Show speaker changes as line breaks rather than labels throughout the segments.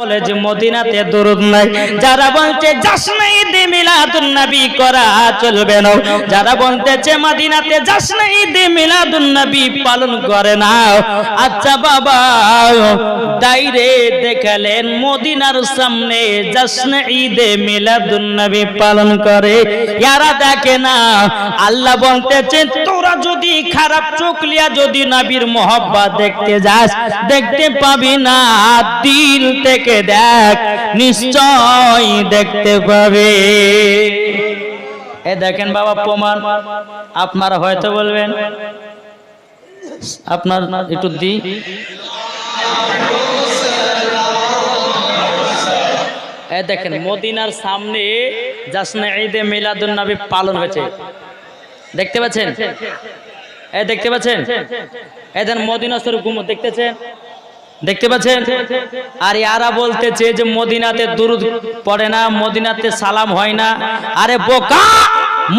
বলে যে মদিনাতে দরুদ নাই, যারা বলছে জশ্নে ঈদে মিলাদুন নবী করা চলবে না, যারা বলতেছে মদিনাতে জশ্নে ঈদে মিলাদুন নবী পালন করে না। আচ্ছা বাবা, ডাইরেক্ট দেখালেন মদিনার সামনে জশ্নে ঈদে মিলাদুন নবী পালন করে, ইয়ারা দেখে না। আল্লাহ বলতেছেন তোরা যদি খারাপ চোখ লিয়া যদি নবীর মহব্বত দেখতে যাস, দেখতে পাবি না, দিল থেকে দেখ, নিশ্চয় দেখতে পাবে। এ দেখেন বাবা প্রমাণ। আপনারা হয়তো বলবেন আপনার একটু দি, এ দেখেন মদিনার সামনে জশ্নে ঈদে মিলাদুন নবী পালন হয়েছে, দেখতে পাচ্ছেন? এ দেখতে পাচ্ছেন? এদের মদিনা শরীফ দেখতেছেন, দেখতে পাচ্ছেন? আর ইয়ারা বলতেছে যে মদিনাতে দুরুদ পড়ে না, মদিনাতে সালাম হয় না। আরে বোকা,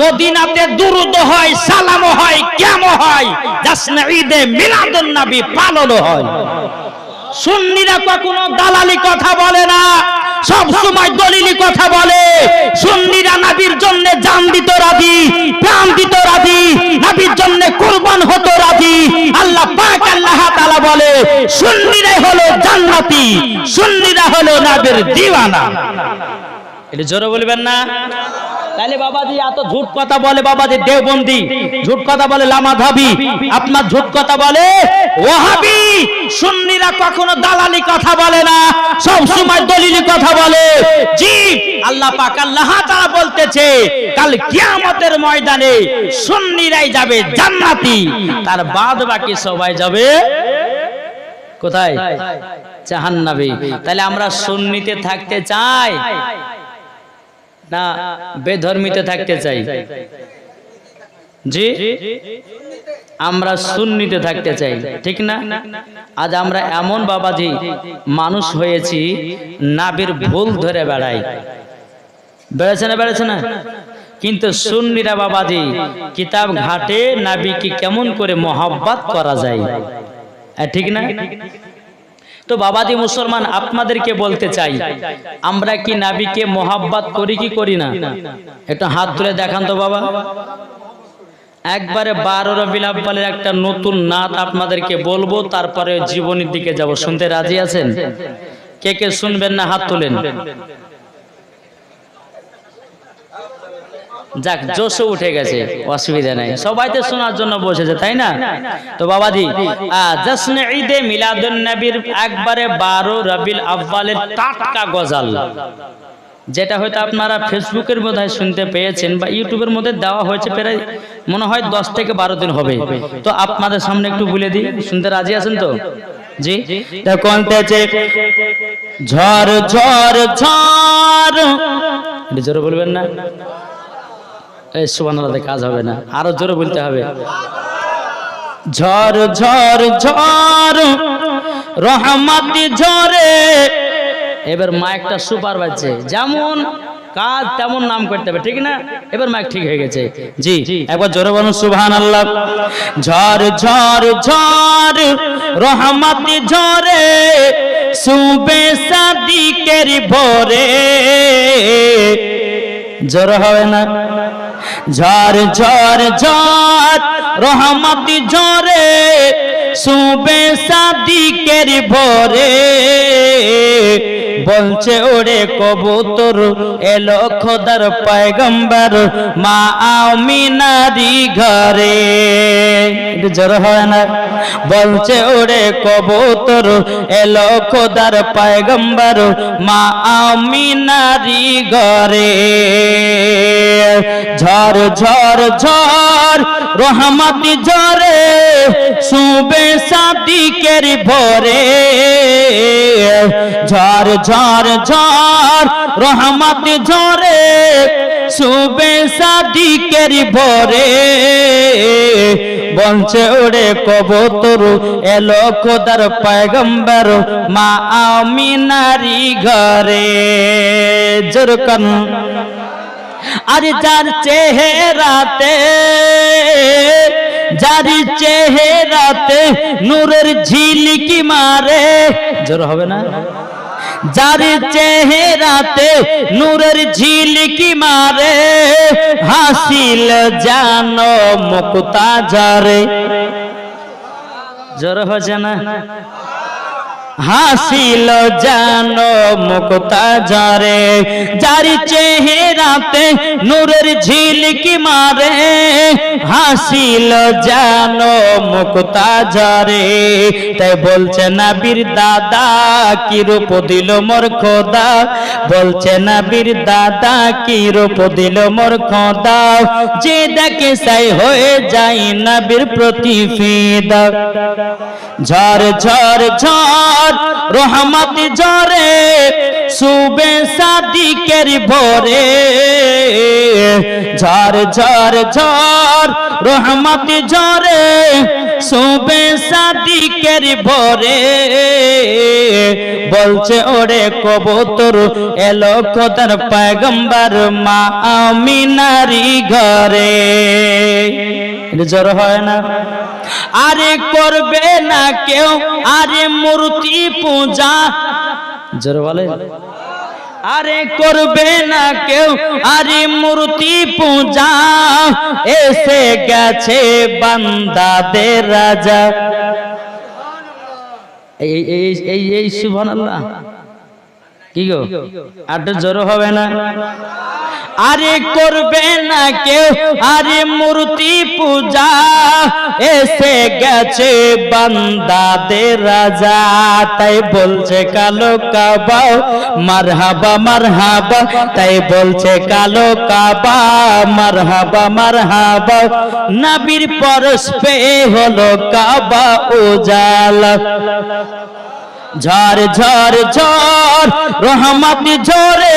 মদিনাতে দুরুদ হয়, সালাম হয়, কেমন হয়, জশ্নে ঈদে মিলাদুন নবী পালন হয়। সুন্নিরা কখনো দালালি কথা বলে না, সব সময় দলিলি কথা বলে। সুন্নিরা নবীর জন্য জান দিত রাজি, প্রাণ দিত রাজি, নবীর জন্য কুরবান হতো রাজি। আল্লাহ পাক আল্লাহ তাআলা বলে সুন্নিরাই হলো জান্নাতি, সুন্নিরা হলো নবীর দিওয়ানা। এটা জোরে বলবেন না? তাহলে বাবাজি এত ঝুট কথা বলে, বাবাজি দেওবন্দি ঝুট কথা বলে, লামাধাবি আপনার ঝুট কথা বলে, ওয়াহাবি। সুন্নিরা কখনো দালালি কথা বলে না, সব সময় দলিলি কথা বলে। জি, আল্লাহ পাক আল্লাহ তাআলা বলতেছে কাল কিয়ামতের ময়দানে সুন্নিরাই যাবে জান্নাতি, তার বাদ বাকি সবাই যাবে কোথায়? জাহান্নামে। তাহলে আমরা সুন্নিতে থাকতে চাই না বেধর্মীতে থাকতে চাই? জি, আমরা সুন্নিতে থাকতে চাই, ঠিক না? আজ আমরা এমন বাবাজি মানুষ হয়েছি, নাবির ভুল ধরে বেড়াই। বেড়েছে না? বেড়েছে না? কিন্তু সুন্নিরা বাবাজি কিতাব ঘাটে নাবিকে কেমন করে মহব্বত করা যায়, ঠিক না? তো বাবাজি মুসলমান আপনাদেরকে বলতে চাই, আমরা কি নবীকে মহব্বত করি কি করি না? একটু হাত তুলে দেখান তো বাবা। একবারে 12 রবিউল আউয়ালের একটা নতুন নাত আপনাদেরকে বলবো, তারপরে জীবনের দিকে যাব। শুনতে রাজি আছেন? কে কে শুনবেন না হাত তুলেন। যাক, জোশও উঠে গেছে, অসুবিধা নাই, সবাই তো শোনার জন্য বসেছে, তাই না? তো বাবাজি জশ্নে ঈদে মিলাদুন নবীর একবারে 12 রবিউল আউয়ালের টাটকা গজল, যেটা হয়তো আপনারা ফেসবুকের মধ্যে শুনতে পেয়েছেন বা ইউটিউবের মধ্যে দেওয়া হয়েছে, প্রায় মনে হয় 10 থেকে 12 দিন হবে। তো আপনাদের সামনে একটু বলে দিই, শুনতে রাজি আছেন তো? জি, কোনতেছে ঝড় ঝড় ঝড়, এটা জোরে বলবেন না? এই সুবহানাল্লাহ, কাজ হবে না, আরো জোরে বলতে হবে। ঝড় ঝড় ঝড় রহমতি ঝরে। এবার মাইকটা সুপার বাজছে, যেমন কাজ তেমন নাম করতে হবে, ঠিক না? এবার মাইক ঠিক হয়ে গেছে। জি, একবার জোরে বলুন সুবহানাল্লাহ। ঝড় ঝড় ঝড় রহমতি ঝরে, সুবে সাদিকের ভোরে। জোর হবে না? ঝড় ঝড় ঝড় রহমতি ঝরে, সুবে সাদিকের ভোরে। বলছে ওরে কবুতর, এলো খোদার পয়গম্বর মা আমিনারি ঘরে। জোর হয় না? বলছে ওরে কবুতর, এলো খোদার পয়গম্বর মা আমিনারি ঘরে। ঝড় ঝড় ঝড় রহমতি ঝরে, সুবে সাদিকের ভোরে। ঝড় ঝড় ঝড় রহমতি ঝরে, সুবে সাদিকের ভোরে। বলছে ওরে কবুতর, এলো খোদার পয়গম্বর মা আমিনারি ঘরে। জোরকান আর যার চেহারাতে, যার চেহারাতে নূরের ঝিলিকি মারে। জোর হবে না? যার চেহারাতে নূরের ঝিলকি মারে হাসিল জানো মুক্তা ঝরে জোর হচ্ছে না হাসিল জানো মুক্তা ঝরে যার চেহারাতে নূরের ঝিলকি মারে হাসিল জানো মুক্তা ঝরে তাই বলছে নবীর দাদা কি রূপ দিল মোর খোদা বলছে নবীর দাদা কি রূপ দিল মোর খোদা যে দেখে সাই হয়ে যায় নবীর প্রতি ফিদা ঝর ঝর ঝর রহমত ঝরে সুবে সাদিকের ভোরে ঝর ঝর ঝর রহমত ঝরে সুবে সাদিকের ভোরে বলছে ওরে কবুতর এলো খোদার পয়গম্বর মা আমিনারি ঘরে জ্বর হয় না আরে করবে না কেউ আরে মূর্তি পূজা জোর বলে আরে করবে না কেউ আরে মূর্তি পূজা এসে গেছে বান্দাদের রাজা এই সুবহানাল্লাহ কি গো আর জোর হবে না আরে করবে না কেউ আরে মূর্তি পূজা এসে গেছে বান্দাদের রাজা তাই বলছে কালো কাবা মারহাবা মারহাবা তাই বলছে কালো কাবা মারহাবা মারহাবা নবীর পরশ পে হলো কাবা উজালা ঝর ঝর ঝর রহমত ঝরে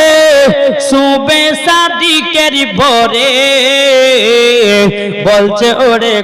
সুবে সাদিকের ভোরে বলছে ওরে